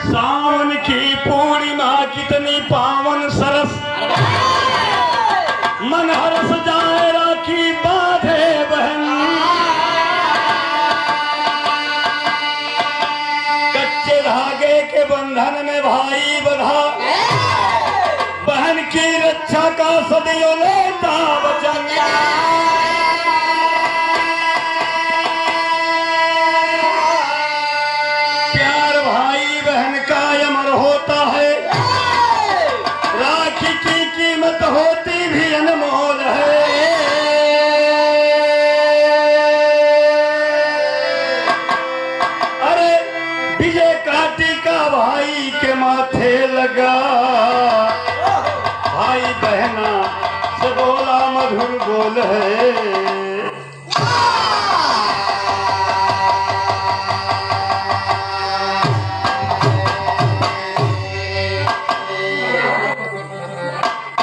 सावन की पूर्णिमा कितनी पावन सरस, मन हरस जाए राखी बांधे बहन। कच्चे धागे के बंधन में भाई बंधा, बहन की रक्षा का सदियों लेता वचन। प्यार भाई बहन का अमर होता है, राखी की कीमत होती भी अनमोल है। अरे विजय का टीका भाई के माथे लगा, भाई बहना से बोला मधुर बोल है।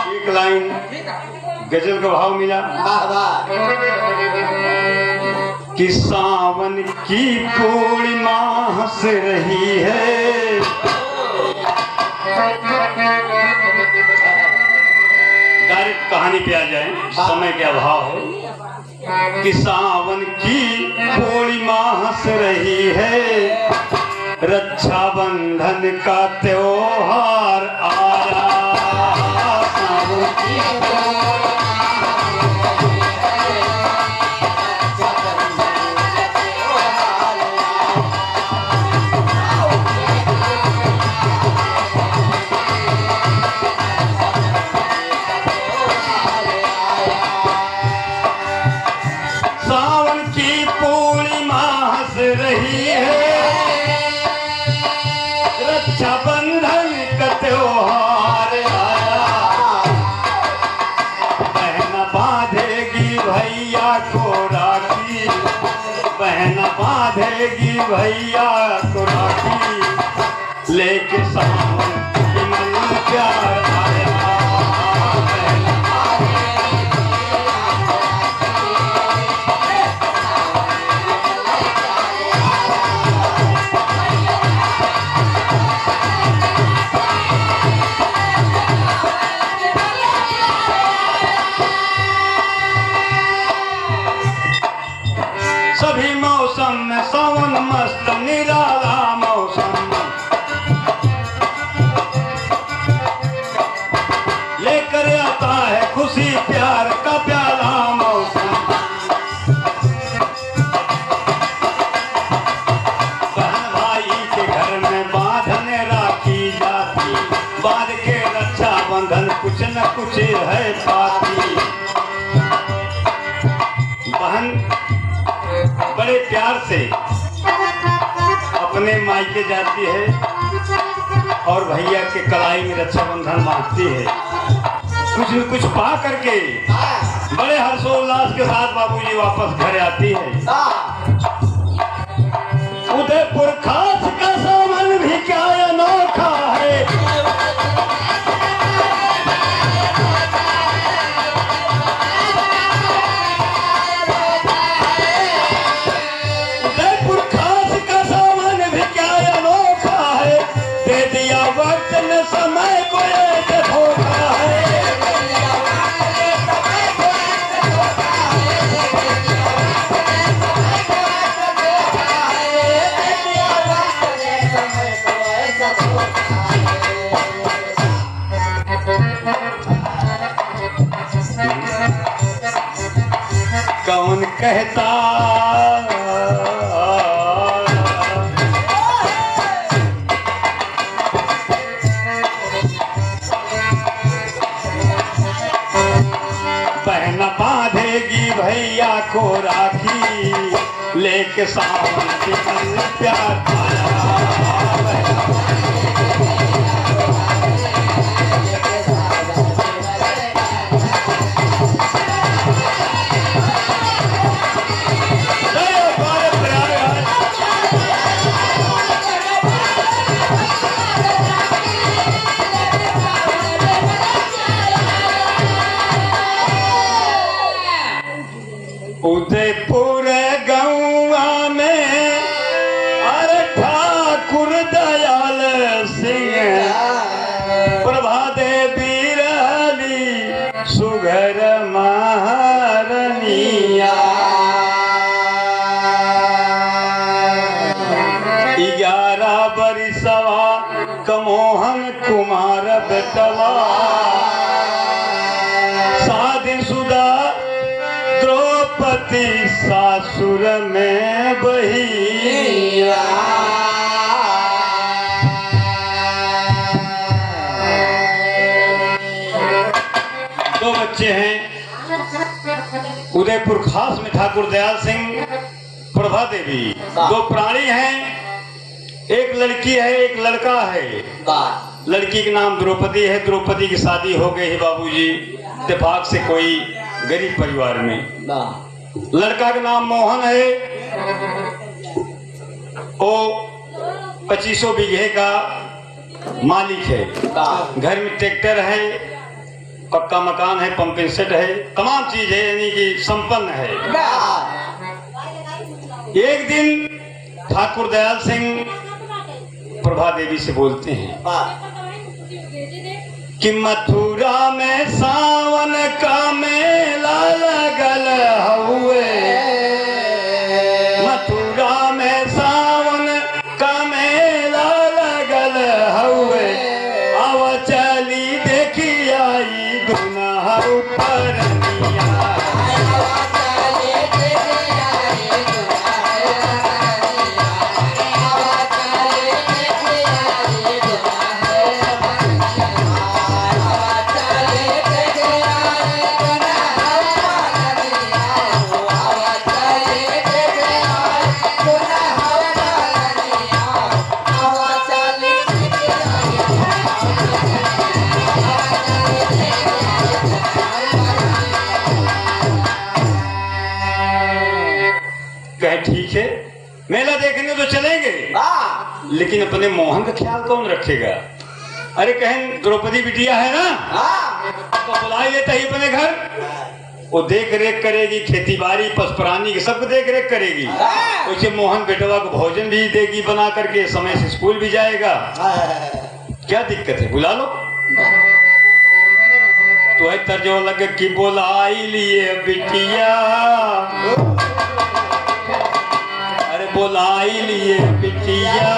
एक लाइन गजल का भाव मिला कि सावन की पूर्णिमा हंस रही है, डायरेक्ट कहानी पे आ जाए, समय के अभाव है। कि सावन की पूर्णिमा हंस रही है, रक्षाबंधन का त्योहार आया। सावन की रक्षाबंधन का त्योहार आया, बहन बांधेगी भैया को राखी, बहन बांधेगी भैया को राखी, लेके सावन की मन प्यार आया। सभी मौसम में सावन मस्त निराला मौसम, लेकर आता है खुशी प्यार का प्याला मौसम। बहन भाई के घर में बांधने राखी जाती, बांध के रक्षा बंधन कुछ न कुछ है पाती। बहन बड़े प्यार से अपने मायके जाती है और भैया के कलाई में रक्षाबंधन बांधती है। कुछ न कुछ पा करके बड़े हर्षोल्लास के साथ बाबूजी वापस घर आती है। उदयपुर खास का सावन भी क्या अनोखा है, वक्त ने समय को एक धोखा है। कौन कहता बांधेगी भैया को राखी, लेके सावन के मन प्यार उदयपुर गौआ में अरे ठाकुर सिंह प्रभा देवी रहली सुघर महारनिया 11 बरिसवा कमोहन कुमार बेटवा शादीशुदा द्रौपदी सासुर में बहिया। दो बच्चे हैं उदयपुर खास में ठाकुर दयाल सिंह प्रभा देवी। 2 प्राणी हैं, एक लड़की है एक लड़का है। लड़की का नाम द्रौपदी है। द्रौपदी की शादी हो गई है बाबूजी इत्तेफाक से कोई गरीब परिवार में। लड़का का नाम मोहन है, वो 2500 बीघे का मालिक है। घर में ट्रैक्टर है, पक्का मकान है, पंपिंग सेट है, तमाम चीज है, यानी कि संपन्न है। एक दिन ठाकुर दयाल सिंह प्रभा देवी से बोलते हैं कि मथुरा में सावन का मेला लगल हुए। मथुरा में सावन का मेला लगल हुए। आव चली देखी आई दुनहा ऊपर ठीक है मेला देखने तो चलेंगे, लेकिन अपने मोहन का ख्याल कौन रखेगा? अरे कहें द्रौपदी बिटिया है ना, तो बुला लेता ही अपने घर। वो देख रेख करेगी, खेती बाड़ी पशु प्राणी की सबको देख रेख करेगी। उसे मोहन बेटवा को भोजन भी देगी बना करके, समय से स्कूल भी जाएगा। क्या दिक्कत है, बुला लो। तो है तर्जो लगे कि बोलाई लिए बिटिया, बोलाई लिए बिटिया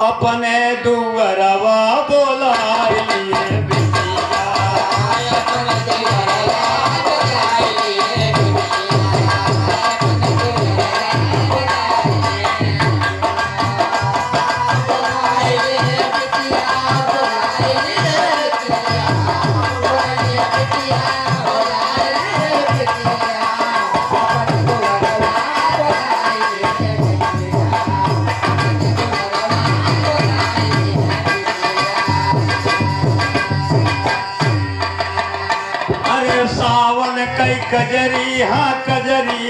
अपने दुअरवा बोलाई लिए बिटिया। कई कजरी हाँ कजरी,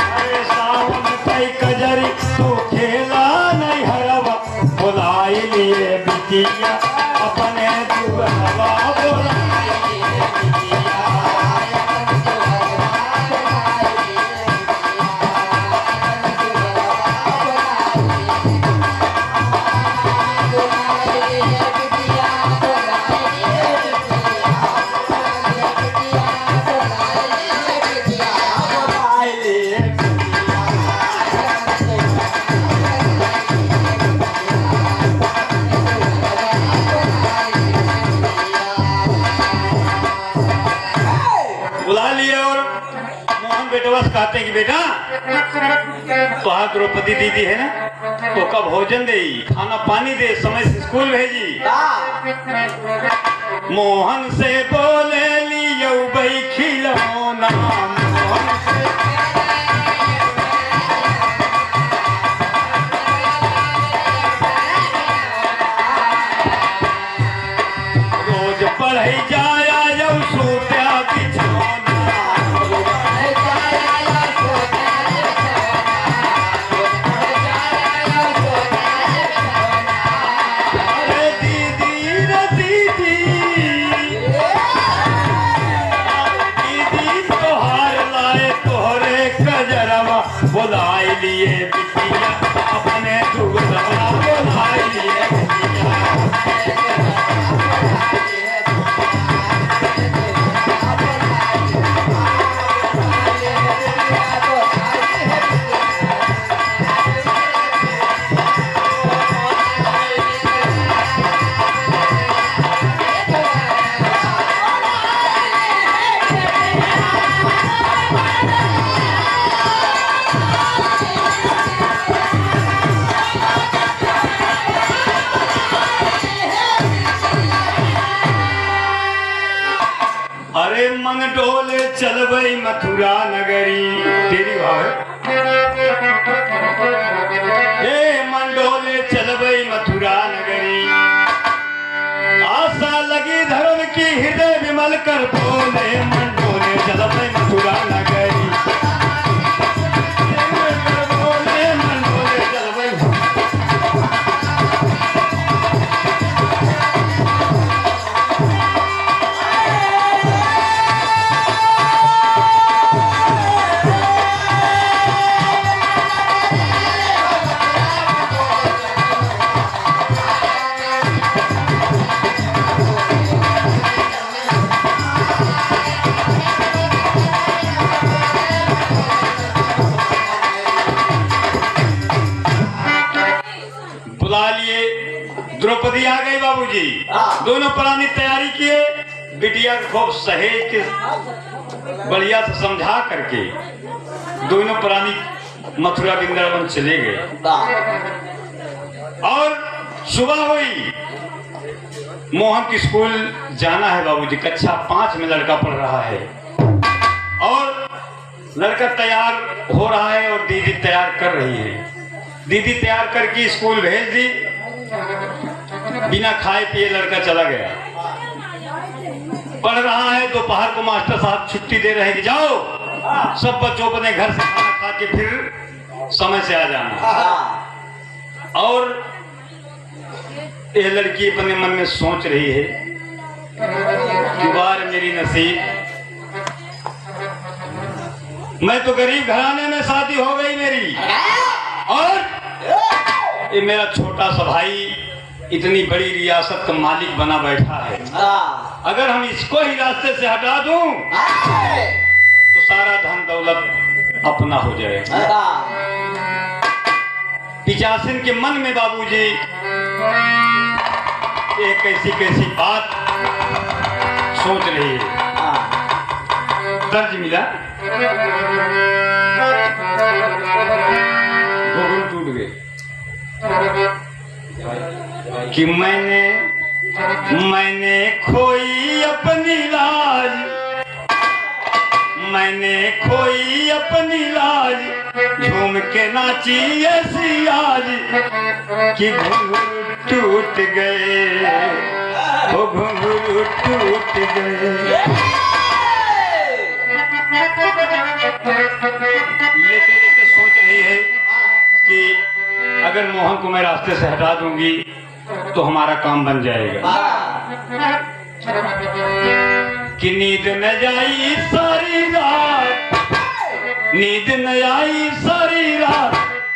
अरे सावन कई कजरी तू खेला नहीं हरवा। बुलाई लिए बिटिया अपने दुअरवा बोलाई लिए बिटिया। कहते हैं कि बेटा तो द्रौपदी दीदी है ना, तो का भोजन दे, खाना पानी दे, समय से स्कूल भेजी। मोहन से बोले लियो भाई खिलौना, मोहन से रोज पढ़ाई जाया यो सोत्या बिछौना। बुलाई लिए बिटिया अपने मन डोले चलबई मथुरा नगरी तेरी भाव हे मन डोले चलबई मथुरा नगरी आशा लगी धर्म की हृदय विमल कर बोले मन डोले चलबई मथुरा नगरी द्रौपदी आ गई बाबूजी। दोनों प्राणी तैयारी किए, बिटिया को खूब सहेज के बढ़िया से समझा करके दोनों प्राणी मथुरा वृंदावन चले गए। और सुबह हुई, मोहन की स्कूल जाना है बाबूजी। कक्षा 5 में लड़का पढ़ रहा है और लड़का तैयार हो रहा है और दीदी तैयार कर रही है। दीदी तैयार करके स्कूल भेज दी। बिना खाए पिए लड़का चला गया। पढ़ रहा है, दोपहर को मास्टर साहब छुट्टी दे रहे हैं कि जाओ सब बच्चों अपने घर से खाना खा के फिर समय से आ जाना। और यह लड़की अपने मन में सोच रही है कि बार मेरी नसीब, मैं तो गरीब घराने में शादी हो गई मेरी, और ये मेरा छोटा सा भाई इतनी बड़ी रियासत का मालिक बना बैठा है। अगर हम इसको ही रास्ते से हटा दूं तो सारा धन दौलत अपना हो जाएगा। पिचासिन के मन में बाबूजी एक कैसी बात सोच रही है। दर्ज मिला, घुघरू टूट गए कि मैंने खोई अपनी लाज, मैंने खोई अपनी लाज, झूम के नाची ऐसी आज कि घुंघरू टूट गए, वो घुंघरू टूट गए। लेते लेते सोच रही है कि अगर मोहन को मैं रास्ते से हटा दूंगी तो हमारा काम बन जाएगा। कि नींद न जाई सारी रात, नींद न आई सारी रात,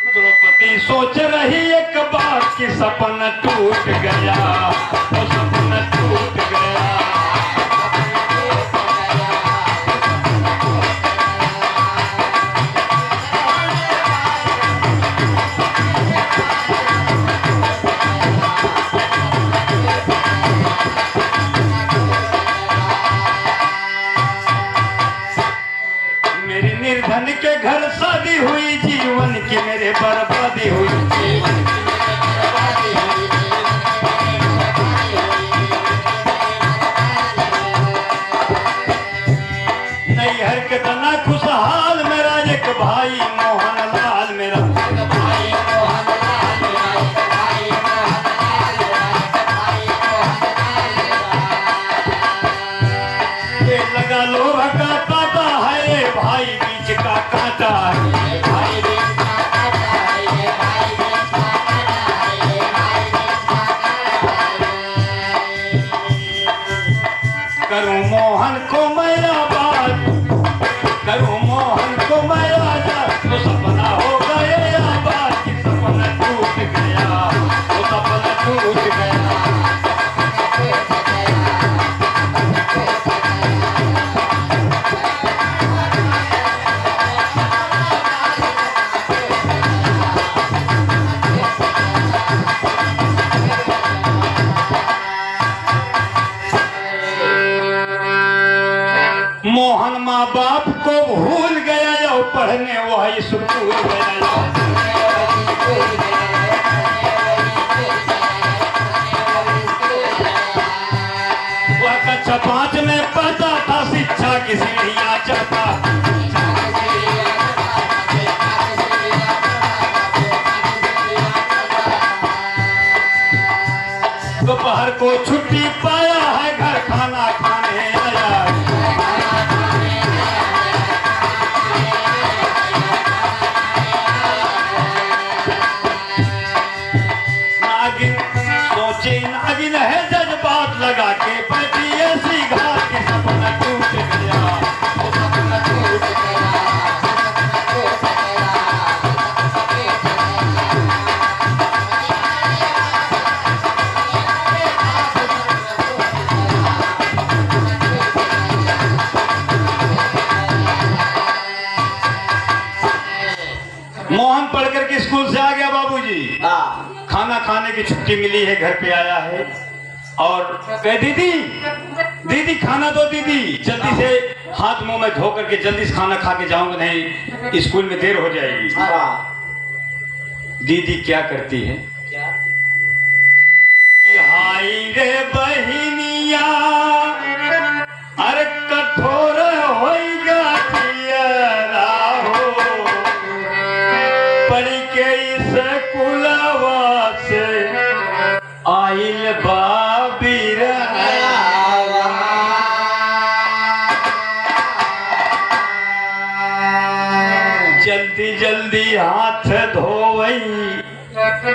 द्रौपदी सोच रही एक बार कि सपना टूट गया, वो सपना टूट गया। निर्धन के घर शादी हुई, जीवन की मेरे बर्बादी हुई। नैहर के तना खुशहाल मेरा एक भाई मोहन लाल, मेरा भाई मोहन लाल, ये लगा लोहा का कांटा है भाई, बीच का कांटा है भाई, बीच का कांटा है ये भाई, बीच का कांटा है ये भाई, बीच का कांटा है। करूं मोहन को मैं आबाद, करूं मोहन को मैं आजाद, तो सपना हो गए आबाद कि सपना टूट गया, वो सपना टूट गया। मोहन माँ बाप को भूल गया या पढ़ने वही स्कूल गया। वह कक्षा 5 में पढ़ता था, शिक्षा की सर को छुट्टी पाया है घर खाना खाने आया। नागिन सोचे नागिन है जज्बात लगा के बैठी ऐसी घाट की सपना टूट गया। मोहन पढ़ करके स्कूल से आ गया बाबूजी। खाना खाने की छुट्टी मिली है, घर पे आया है और कहे दीदी दीदी खाना दो दीदी, जल्दी से हाथ मुंह में धो करके जल्दी से खाना खा के जाऊंगा, नहीं स्कूल में देर हो जाएगी। दीदी क्या करती है कि हाय रे बहिनिया अरे कठोर होइगा तियरा हो, पढ़ी के स्कूलवा से आइल बाबीर। जल्दी जल्दी हाथ धोवई,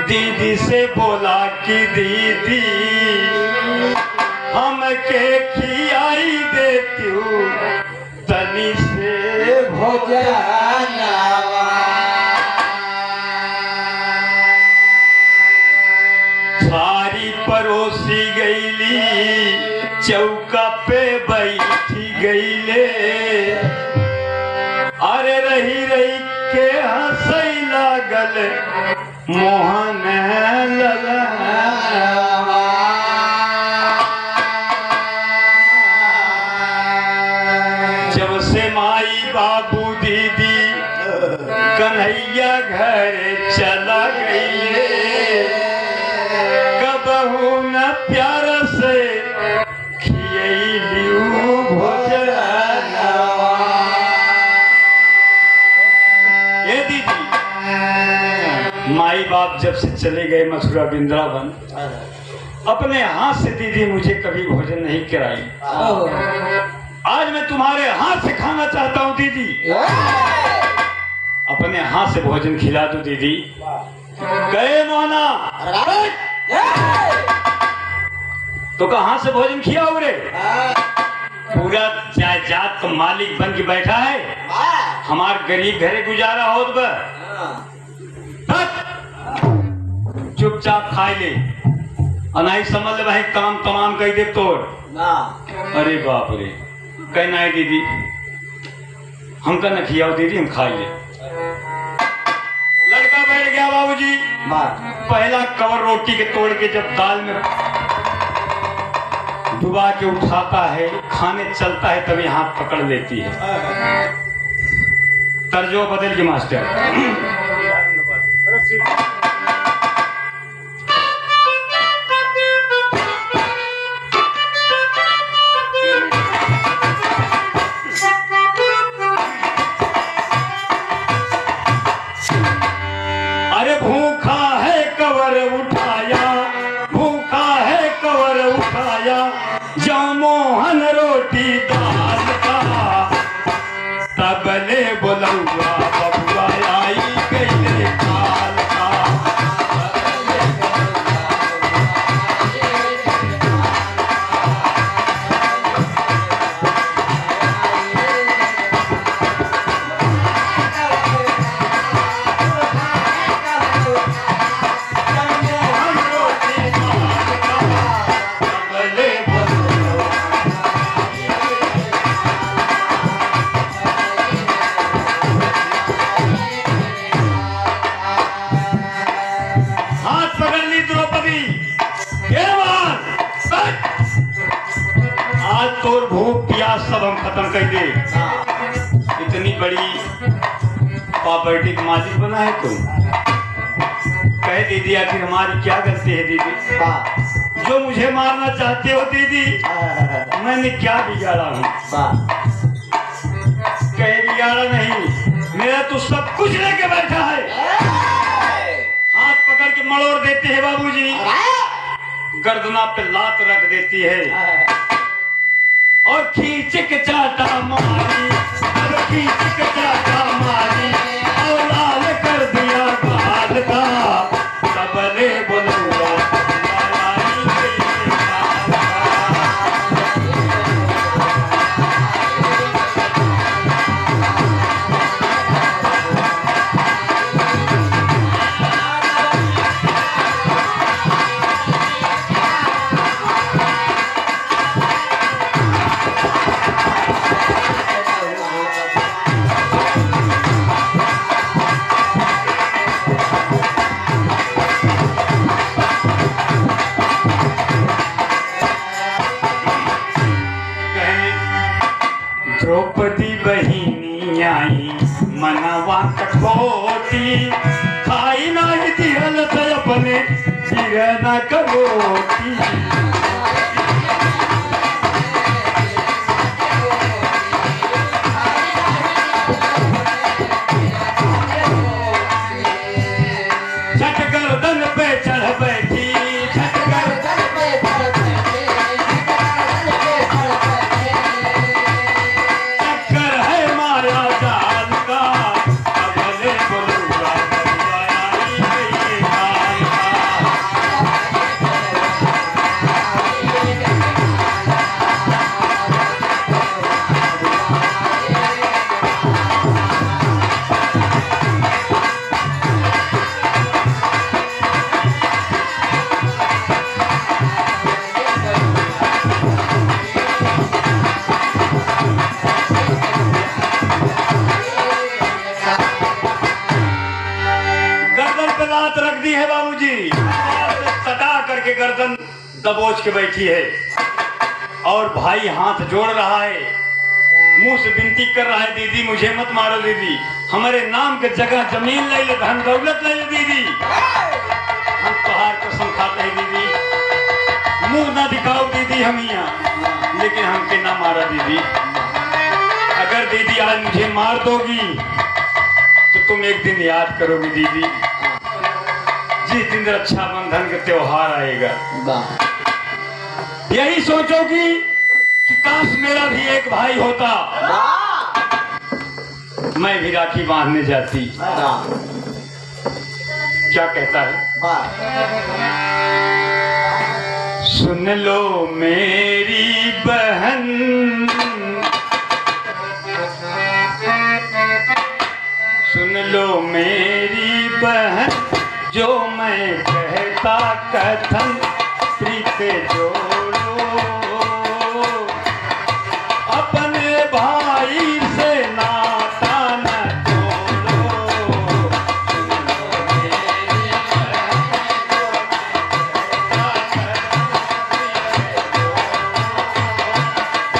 दीदी से बोला कि दीदी हम के खियाई देती हूँ तनी से भोजन। सारी परोसी गईली, चौका पे बैठी गईले, अरे रही रही के हंसई लागल मोहन लगा। जब से माई बाबू दीदी कन्हैया घर चला गई, कबहू न प्यार से खियलियू भोजन। ये दीदी माई बाप जब से चले गए मथुरा वृंदावन, अपने हाथ से दीदी मुझे कभी भोजन नहीं कराई। आज मैं तुम्हारे हाथ से खाना चाहता हूँ दीदी, अपने हाथ से भोजन खिला दो दीदी। गए मोहना तो कहाँ से भोजन खिया हो रे? पूरा जायदाद का मालिक बन के बैठा है, हमार गरीब घरे गुजारा हो तो चुपचाप खाई ले, अनाई समझ ले भाई काम तमाम कही दे तोड़। अरे बाप रे, कहना है दीदी हमका न खियाओ दीदी, हम खाई ले। लड़का बैठ गया बाबूजी, पहला कवर रोटी के तोड़ के जब दाल में डुबा के उठाता है, खाने चलता है, तभी हाथ पकड़ लेती है। तर्जो बदल के मास्टर। अरे भूखा है कवर उठाया, भूखा है कवर उठाया, जो मोहन रोटी दाल का, तबले बोलौआ बबुआ आई गई काल का। तोर भूख प्यास सब हम खत्म कर दे। इतनी बड़ी प्रॉपर्टी का मालिक बना है तुम। कह दीदी आखिर हमारी क्या गलती है दीदी? जो मुझे मारना चाहते हो दीदी, मैंने क्या बिगाड़ा हूँ? कहे बिगाड़ा नहीं, मेरा तो सब कुछ लेके बैठा है। हाथ पकड़ के मड़ोड़ देते हैं बाबूजी। गर्दना पे लात रख देती है और खींच के चाटा मारी, और खींच के चाटा मारी और लाल कर दिया गाल का। सबले बोलूंगा द्रौपदी बहिनी आई मनवा कठोती, खाई नाही दिहल त अपने बिरना करोती। झट गर्दन पे चढ़ बैठी, झट गर्दन पे चढ़ बैठी, चक्कर है माया जाल का। सबले बोलूंगा आई गई काल लात रख दी है बाबूजी, सटा करके गर्दन दबोच के बैठी है और भाई हाथ जोड़ रहा है, मुंह से विनती कर रहा है, दीदी मुझे मत मारो दीदी, हमारे नाम के जगह जमीन ले ले, धन दौलत ले ले दीदी, हम तोहार कसम खाते हैं दीदी, मुंह ना दिखाओ दीदी हम यहाँ, लेकिन हमके ना मारा दीदी। अगर दीदी आज मुझे मार दोगी तो तुम एक दिन याद करोगी दीदी, जिस दिन रक्षाबंधन का त्योहार आएगा यही सोचोगी कि काश मेरा भी एक भाई होता, मैं भी राखी बांधने जाती। क्या कहता है? सुन लो मेरी बहन, सुन लो मेरी बहन, जो मैं कहता कथन प्रीत जोड़ो, अपने भाई से नाता न तोड़ो।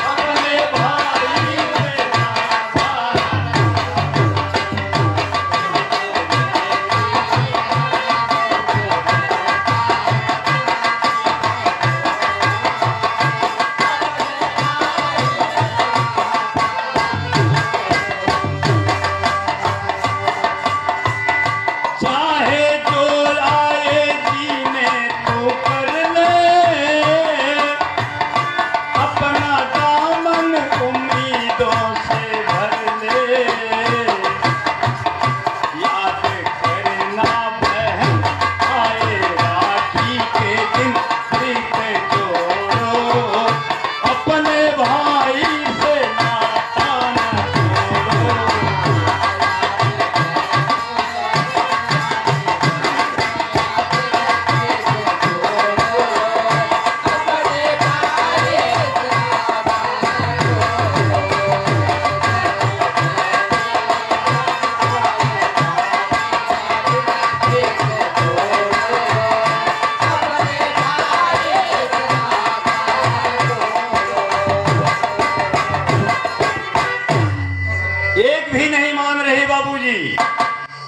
अपने भाई से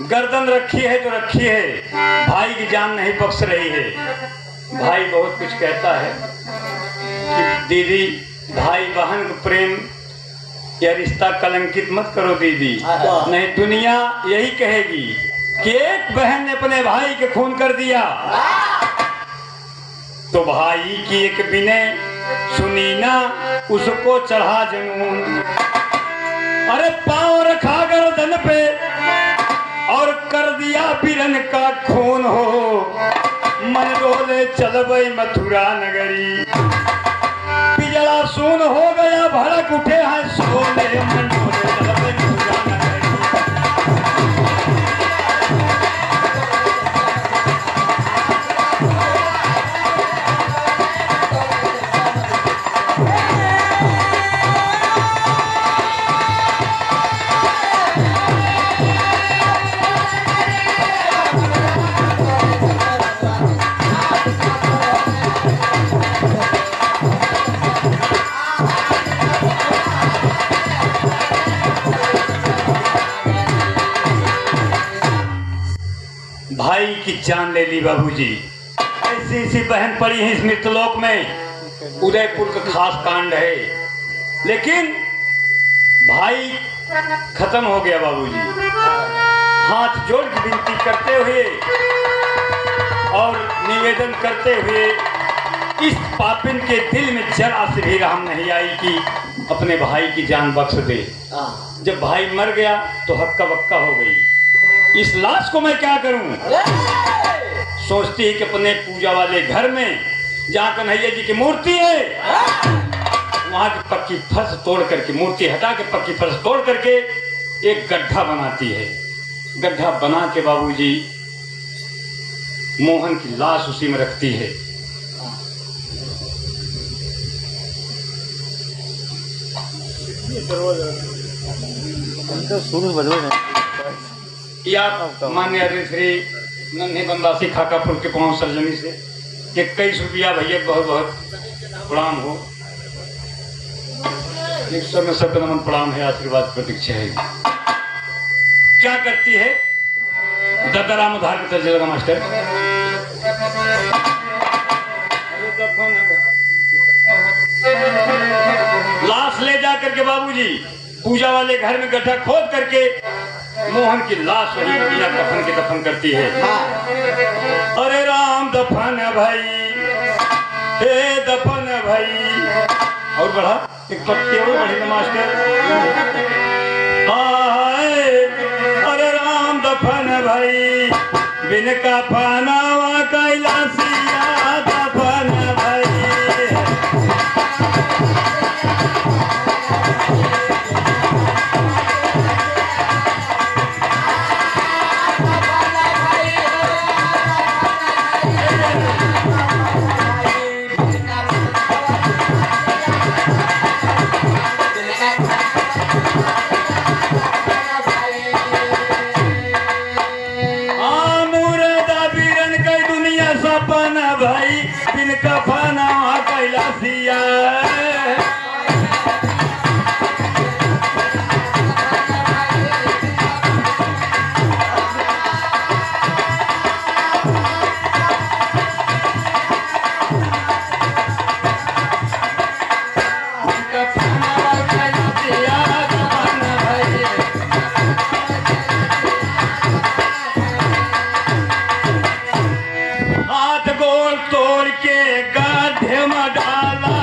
गर्दन रखी है तो रखी है, भाई की जान नहीं बख्श रही है। भाई बहुत कुछ कहता है कि दीदी भाई बहन का प्रेम या रिश्ता कलंकित मत करो दीदी, नहीं दुनिया यही कहेगी कि एक बहन ने अपने भाई के खून कर दिया, तो भाई की एक बिने सुनी ना उसको चढ़ा जनून। अरे पांव रखा गर्दन पे और कर दिया बिरन का खून हो। मन डोले चल गई मथुरा नगरी, पिजड़ा सुन हो गया भड़क उठे हैं सोले। मन डोले चल गई मथुरा नगरी। भाई की जान ले ली बाबूजी। ऐसी ऐसी बहन पड़ी है इस मृतलोक में। उदयपुर का खास कांड है, लेकिन भाई खत्म हो गया बाबूजी। हाथ जोड़ की विनती करते हुए और निवेदन करते हुए इस पापिन के दिल में जरा से भी रहम नहीं आई कि अपने भाई की जान बख्श दे। जब भाई मर गया तो हक्का बक्का हो गई। इस लाश को मैं क्या करूं? सोचती है कि अपने पूजा वाले घर में जहां कन्हैया जी की मूर्ति है वहां की पक्की फर्श तोड़ करके, मूर्ति हटा के पक्की फर्श तोड़ करके एक गड्ढा बनाती है। गड्ढा बना के बाबूजी मोहन की लाश उसी में रखती है। या मान्य श्री नन्हे बनवासी खाकापुर के पांव सरजमी से 21 रुपया भैया बहुत बहुत प्रणाम हो। 100 में सब नमन प्रणाम है, आशीर्वाद प्रतीक्षा है। क्या करती है दत्ताराम उधार के तरफ जगह मास्टर? लाश ले जा करके बाबूजी पूजा वाले घर में गड्ढा खोद करके मोहन की लाश वही बिना कफन के दफन करती है। अरे राम दफन भाई, हे दफन भाई। और बढ़ा एक पत्ती और बढ़ी ना मास्टर। अरे राम दफन भाई, बिन कफनवा कैलासिया दफन भाई। भाई बिन कफनवा कैलासिया। तोड़ के गड्ढे में डाला,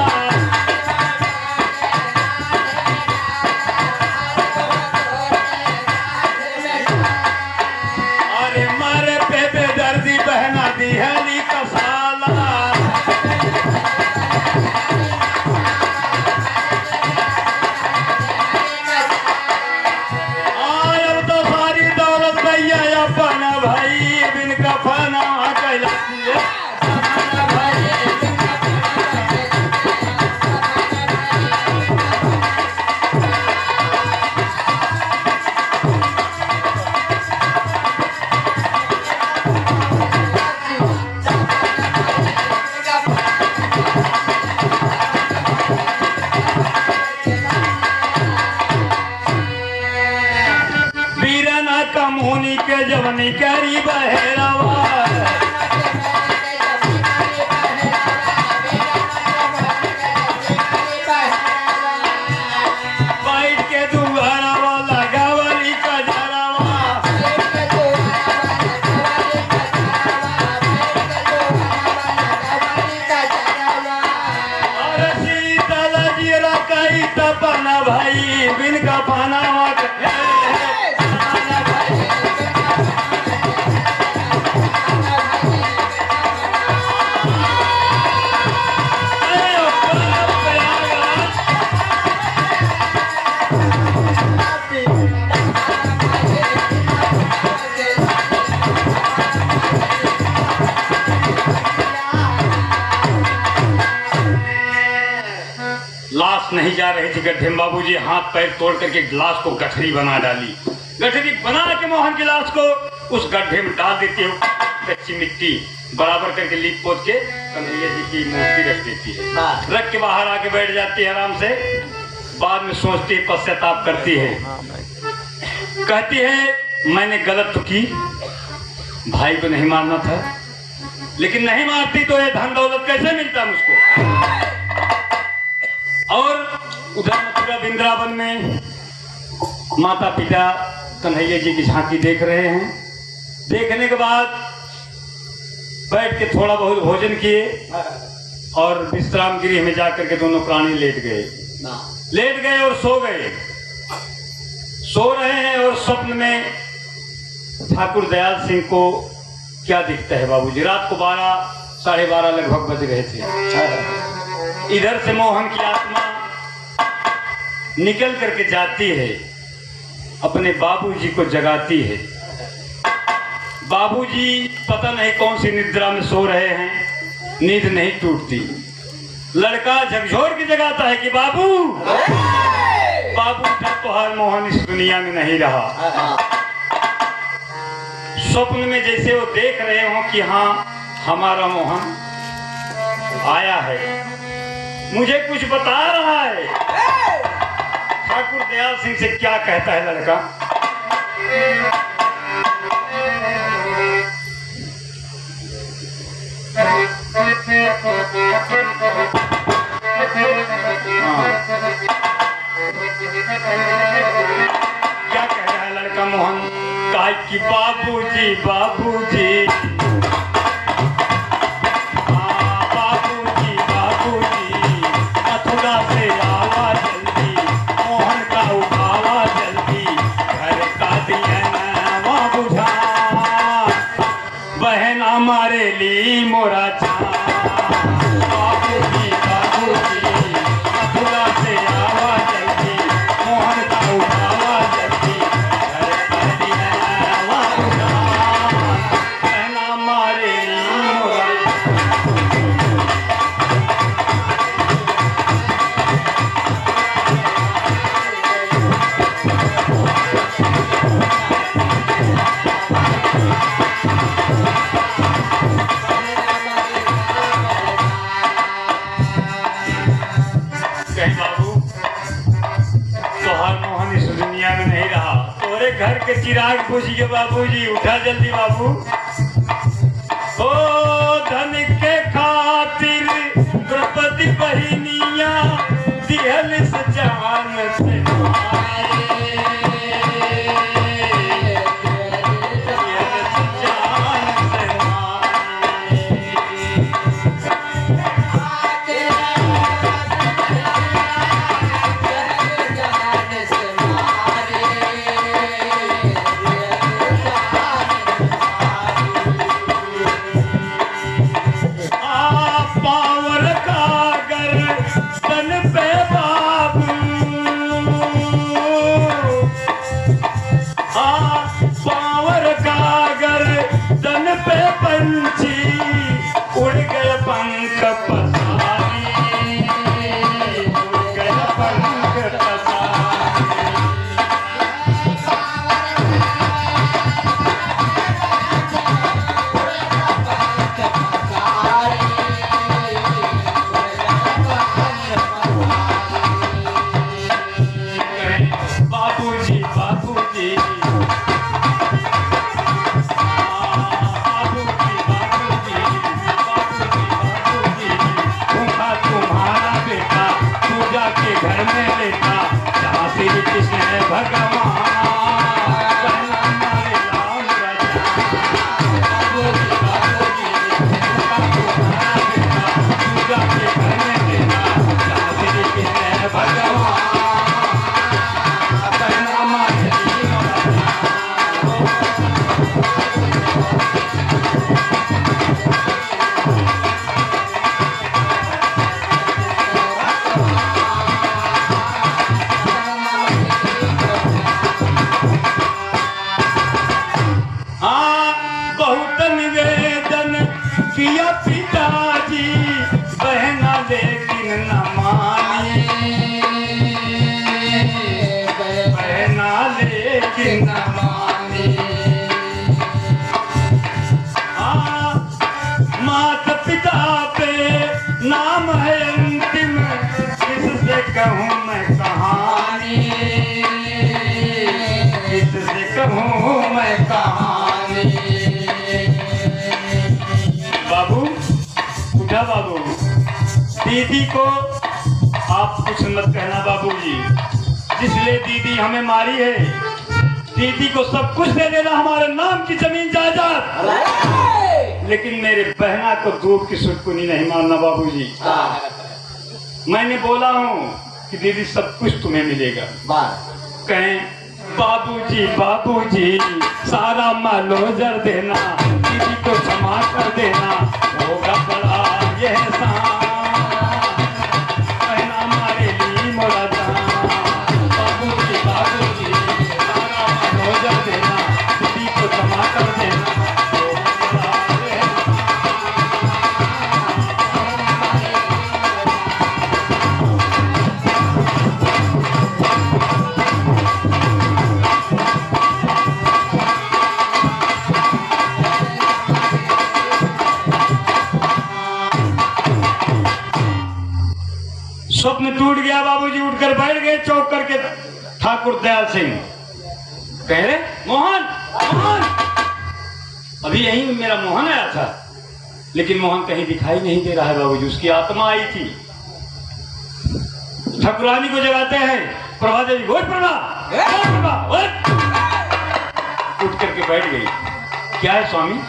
अरे मारे पे बेदर्दी बहना दिहली कसाला। अब तो सारी दौलत भैया अपन भाई बिन कफनवा कैलासिया। कमोनी के जवनी करी बहेरावा, बैठ के दुआरावा लगावली कजरावा। नहीं जा रही थी गड्ढे में, बाबूजी हाथ पैर तोड़ करके लाश को गठरी बना डाली। गठरी बना के मोहन की लाश को उस गड्ढे में डाल देती है, कच्ची मिट्टी बराबर करके लीप पोत के कन्हैया जी की मूर्ति रख देती है। रख के बाहर आके बैठ जाती है आराम से। बाद में सोचती है, पश्चाताप करती है, कहती है मैंने गलत तो की, भाई को नहीं मारना था, लेकिन नहीं मारती तो ये धन दौलत कैसे मिलता मुझको। और उधर मथुरा वृंदावन में माता पिता कन्हैया जी की झांकी देख रहे हैं। देखने के बाद बैठ के थोड़ा बहुत भोजन किए और विश्राम गृह में जाकर के दोनों प्राणी लेट गए और सो गए। सो रहे हैं और स्वप्न में ठाकुर दयाल सिंह को क्या दिखता है बाबूजी, रात को 12 साढ़े 12 लगभग बज रहे थे। इधर से मोहन की आत्मा निकल करके जाती है, अपने बाबूजी को जगाती है। बाबूजी पता नहीं कौन सी निद्रा में सो रहे हैं, नींद नहीं टूटती। लड़का झकझोर के जगाता है कि बाबू बाबू तोहार मोहन इस दुनिया में नहीं रहा। स्वप्न में जैसे वो देख रहे हो कि हाँ हमारा मोहन आया है, मुझे कुछ बता रहा है। ठाकुर दयाल सिंह से क्या कहता है लड़का, क्या कह रहा है लड़का मोहन, कहा कि बाबूजी बाबूजी बाबूजी बाबूजी मथुरा से आवा जल्दी, मोहन का उठावा जल्दी, घर का दिया नवा बुझा, बहन हमारे ली मोरा घर के चिराग बुझ गए बाबूजी, उठा जल्दी बाबू। ओ धन के खातिर द्रौपदी बहिनिया दिहल सजान से किया पिताजी बहना लेकिन न मानी। माता पिता पे नाम है अंतिम, किससे कहूँ मैं कहानी, किससे कहूँ मैं कहानी। बाबू उठा बाबू, दीदी को आप कुछ मत कहना बाबूजी, जिसलिए दीदी हमें मारी है, दीदी को सब कुछ दे देना, हमारे नाम की जमीन जायदाद, लेकिन मेरे बहना को दूध की सुटकुनी नहीं मानना बाबूजी। मैंने बोला हूँ कि दीदी सब कुछ तुम्हें मिलेगा। कहें बाबूजी बाबूजी सारा मालो जर देना, दीदी को क्षमा कर देना, होगा बड़ा ये एहसान, कहना हमारे लिए मोरा जान। बाबूजी बाबूजी सारा मालो जर देना, दीदी को क्षमा कर देना, होगा बड़ा ये स्वप्न टूट गया। बाबूजी उठकर बैठ गए चौक करके। ठाकुर दयाल सिंह कह रहे मोहन मोहन, अभी यहीं मेरा मोहन आया था, लेकिन मोहन कहीं दिखाई नहीं दे रहा है बाबूजी, उसकी आत्मा आई थी। ठाकुरानी को जगाते हैं, प्रभा देवी उठ प्रभा उठ करके बैठ गई। क्या है स्वामी?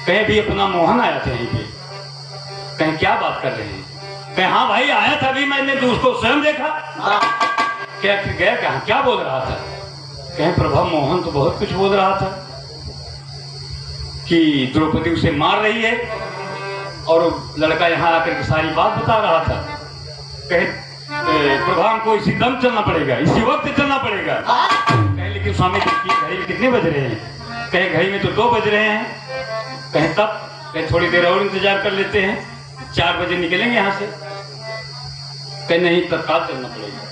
कहे भी अपना मोहन आया था यहीं पे। कहें क्या बात कर रहे हैं? कहे हाँ भाई आया था, अभी मैंने उसको स्वयं देखा। क्या गया कहा? क्या बोल रहा था? कहे प्रभा मोहन तो बहुत कुछ बोल रहा था कि द्रौपदी उसे मार रही है, और लड़का यहाँ आकर के सारी बात बता रहा था। कहे प्रभा हमको इसी दम चलना पड़ेगा, इसी वक्त चलना पड़ेगा। कहे लेकिन स्वामी घड़ी में कितने बज रहे हैं? कहे घड़ी में तो 2 बज रहे हैं। कहे तब? कहे थोड़ी देर और इंतजार कर लेते हैं, 4 बजे निकलेंगे यहाँ से। कहे नहीं तत्काल चलना पड़ेगा।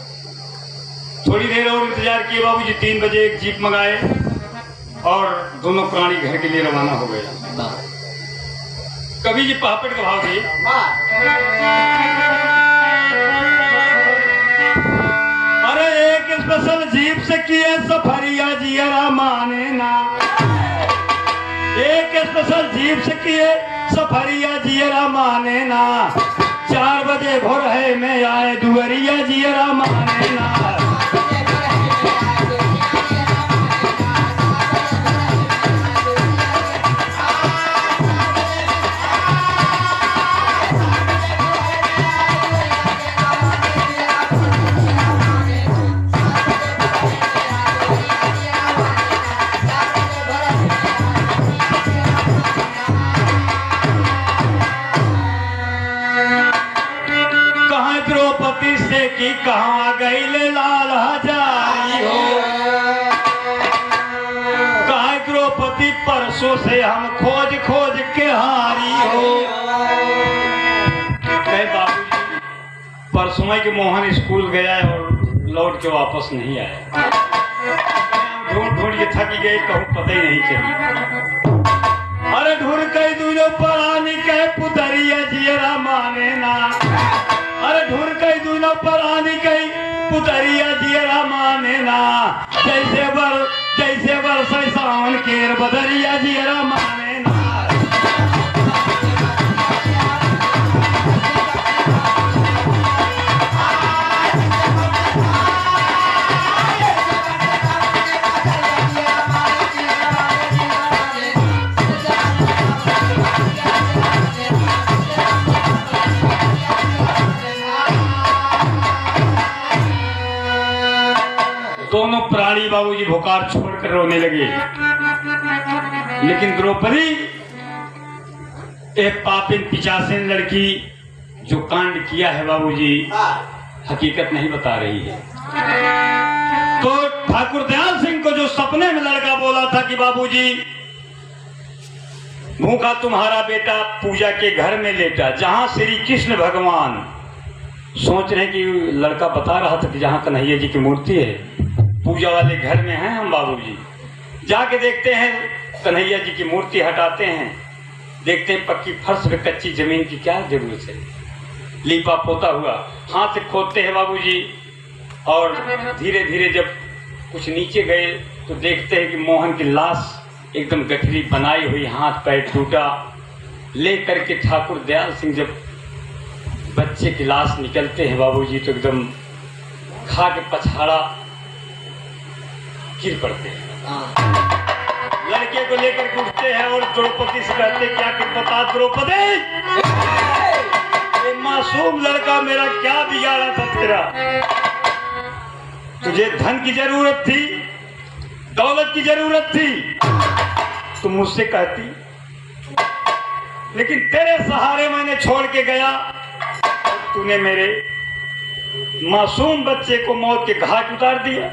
थोड़ी देर और इंतजार किए बाबूजी, 3 बजे एक जीप मंगाए और दोनों प्राणी घर के लिए रवाना हो गए। कभी जी पापड़ का भाव दिए। अरे एक स्पेशल जीप से किए सफरिया जियरा माने ना, एक स्पेशल जीप से किए सफरिया जियरा माने ना, 4 बजे भोर है मैं आए दुअरिया जियरा माने ना। द्रौपदी से कि कहाँ गई ले लाल हजारी हो, कहाँ द्रौपदी परसों से हम खोज खोज के हारी हो। कहे बाबूजी परसों के मोहन स्कूल गया और लौट के वापस नहीं आया, ढूंढ ढूंढ के थक गए, कहूँ पता ही नहीं चली। अरे ढूंढ कई दूनो परानी कहे पुतरिया जियरा माने ना, अरे ढूंढ कई दूनो परानी कई पुतरिया जियरा माने ना, जैसे वर्ष सावन केर बदरिया जियरा माने ना। दोनों प्राणी बाबूजी भुकार छोड़कर रोने लगे, लेकिन द्रौपदी एक पापिन पिचासिन लड़की जो कांड किया है बाबूजी हकीकत नहीं बता रही है। तो ठाकुर दयाल सिंह को जो सपने में लड़का बोला था कि बाबूजी भूखा तुम्हारा बेटा पूजा के घर में लेटा, जहां श्री कृष्ण भगवान सोच रहे कि लड़का बता रहा था कि जहां कन्हैया जी की मूर्ति है, पूजा वाले घर में हैं हम बाबूजी। जाके देखते हैं कन्हैया जी की मूर्ति हटाते हैं, देखते हैं पक्की फर्श पे कच्ची जमीन की क्या जरूरत है। लीपा पोता हुआ हाथ से खोदते हैं बाबूजी, और धीरे धीरे जब कुछ नीचे गए तो देखते हैं कि मोहन की लाश एकदम गठरी बनाई हुई, हाथ पैर टूटा, ले करके ठाकुर दयाल सिंह जब बच्चे की लाश निकलते हैं बाबूजी तो एकदम खा के पछाड़ा गिर पड़ते हैं। लड़के को लेकर के उठते हैं और द्रौपदी से कहते क्या कि बता द्रौपदी, ये मासूम लड़का मेरा क्या बिगाड़ा था तेरा? तुझे धन की जरूरत थी, दौलत की जरूरत थी, तुम मुझसे कहती, लेकिन तेरे सहारे मैंने छोड़ के गया, तूने मेरे मासूम बच्चे को मौत के घाट उतार दिया।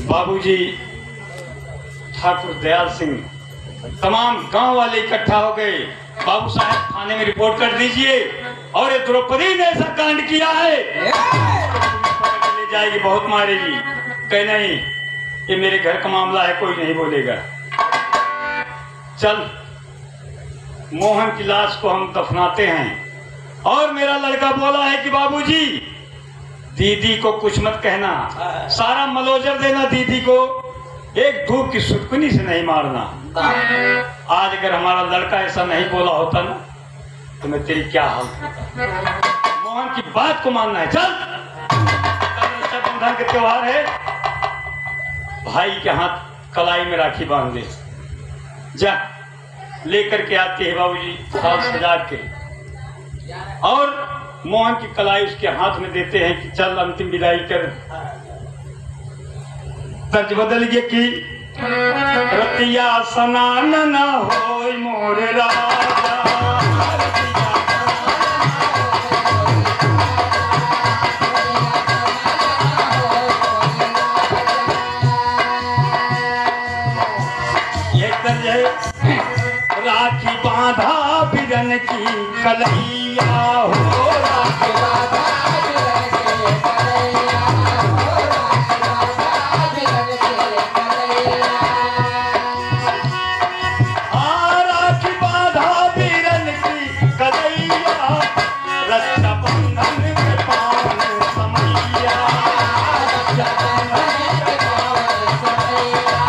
बाबूजी, ठाकुर दयाल सिंह, तमाम गांव वाले इकट्ठा हो गए। बाबू साहब थाने में रिपोर्ट कर दीजिए, और ये द्रौपदी ने ऐसा कांड किया है, ले जाएगी, बहुत मारेगी। कह नहीं, ये मेरे घर का मामला है, कोई नहीं बोलेगा। चल, मोहन की लाश को हम दफनाते हैं। और मेरा लड़का बोला है कि बाबूजी, दीदी को कुछ मत कहना, सारा मलोजर देना दीदी को, एक धूप की सुटकुनी से नहीं मारना। आज अगर हमारा लड़का ऐसा नहीं बोला होता ना तो मैं तेरी क्या हाल होता। मोहन की बात को मानना है। चल, रक्षाबंधन के त्योहार है, भाई के हाथ कलाई में राखी बांध दे, जा लेकर के आते हैं बाबूजी साल सजा के, और मोहन की कलाई उसके हाथ में देते हैं कि चल अंतिम विदाई कर। तर्ज बदल गया कि रतिया सनान न होय मोर राजा, ये तर्ज है। राखी बांधा बिरन की कलैया हो, राखी बांधा बिरन की कलैया हो, राखी बांधा बिरन की कलैया, रक्षाबंधन में पावन समैया, रक्षाबंधन में पावन समैया,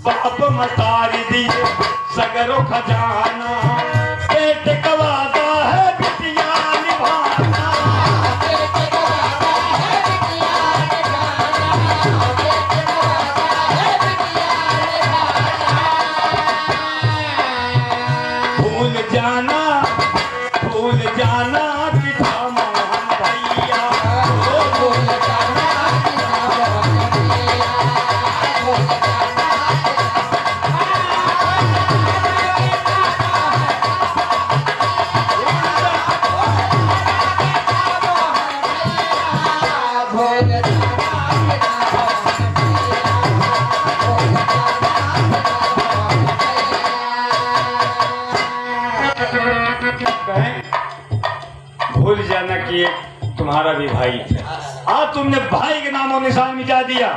बाप मतारी दिए सगरो खजाना, पेट कवादा है बिटिया निभाना, पेट कवादा है बिटिया निभाना, पेट कवादा है बिटिया निभाना। भूल जाना कि था मोहन भैया, भूल जाना कि था मोहन भैया, भूल जाना। भूल जाना कि एक तुम्हारा भी भाई था, आज तुमने भाई के नामों निशान मिटा दिया।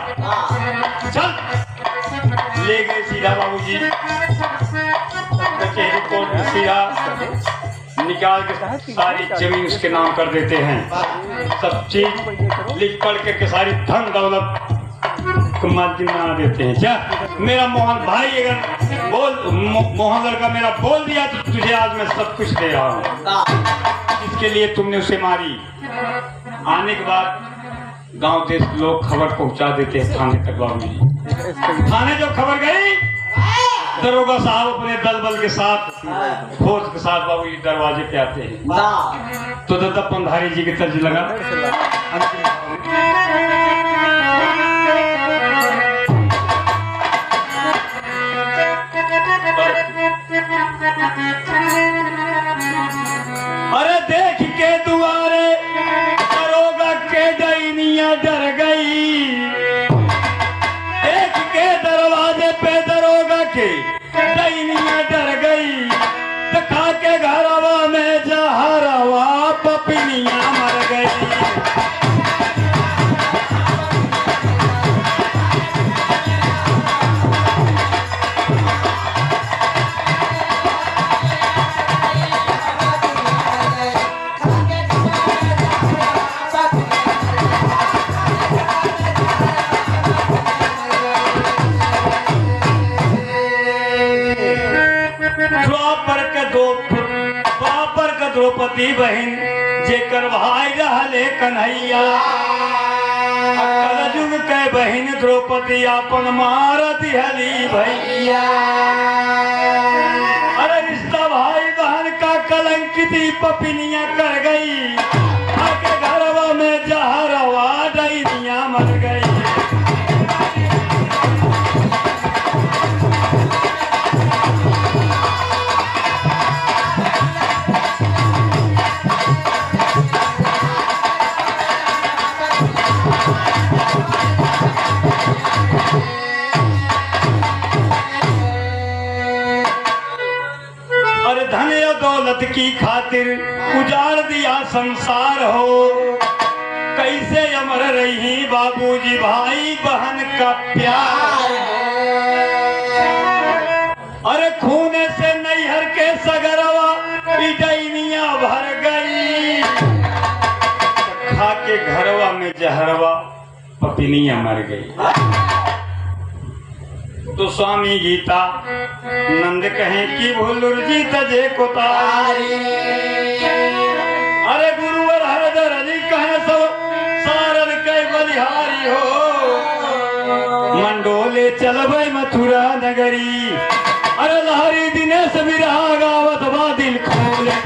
चल, ले गए सीधा बाबूजी कचहरी कोर्ट में, सीधा निकाल के सारी जमीन उसके नाम कर देते हैं, सब चीज लिख पढ़ के सारी धन दौलत को मालकिन बना देते हैं। क्या मेरा मोहन भाई अगर मोहन लड़का मेरा बोल दिया तो तुझे आज मैं सब कुछ दे रहा हूँ, इसके लिए तुमने उसे मारी। आने के बाद गांव देश के लोग खबर पहुंचा देते हैं थाने तक। बाबूजी थाने जो खबर गई, दरोगा साहब अपने दल बल के साथ, फौज के साथ बाबूजी दरवाजे पे आते हैं, तो दत्ता पंधारी जी की तर्ज लगा। अरे देख के दुआरे दरोगा के डैनिया डर गई, देख के दरवाजे पे दरोगा के डैनिया डर गई, दिखा के घरवा में जहरवा पपनिया मर गई। द्रौपदी बहन जेकर भाई रहले कन्हैया कलयुग के बहन द्रौपदी अपन मार दिहली भैया। अरे रिश्ता भाई बहन का कलंकिती पपिनिया कर गई आके घरवा में जहरवा डैनिया मर गई। धन और दौलत की खातिर उजाड़ दिया संसार हो कैसे अमर रही बाबूजी भाई बहन का प्यार। अरे खून से नैहर के सगरवा डैनिया भर गई खा के घरवा में जहरवा पपिनिया मर गई। तो स्वामी गीता नंद कहें कि भूलुर जी तजे कोतारी। अरे गुरुवर हरदर जी कहें सब सारद के बलिहारी हो मंडोले चलबे मथुरा नगरी। अरे लहरी दिनेश बिरहा गावत बा दिल खोले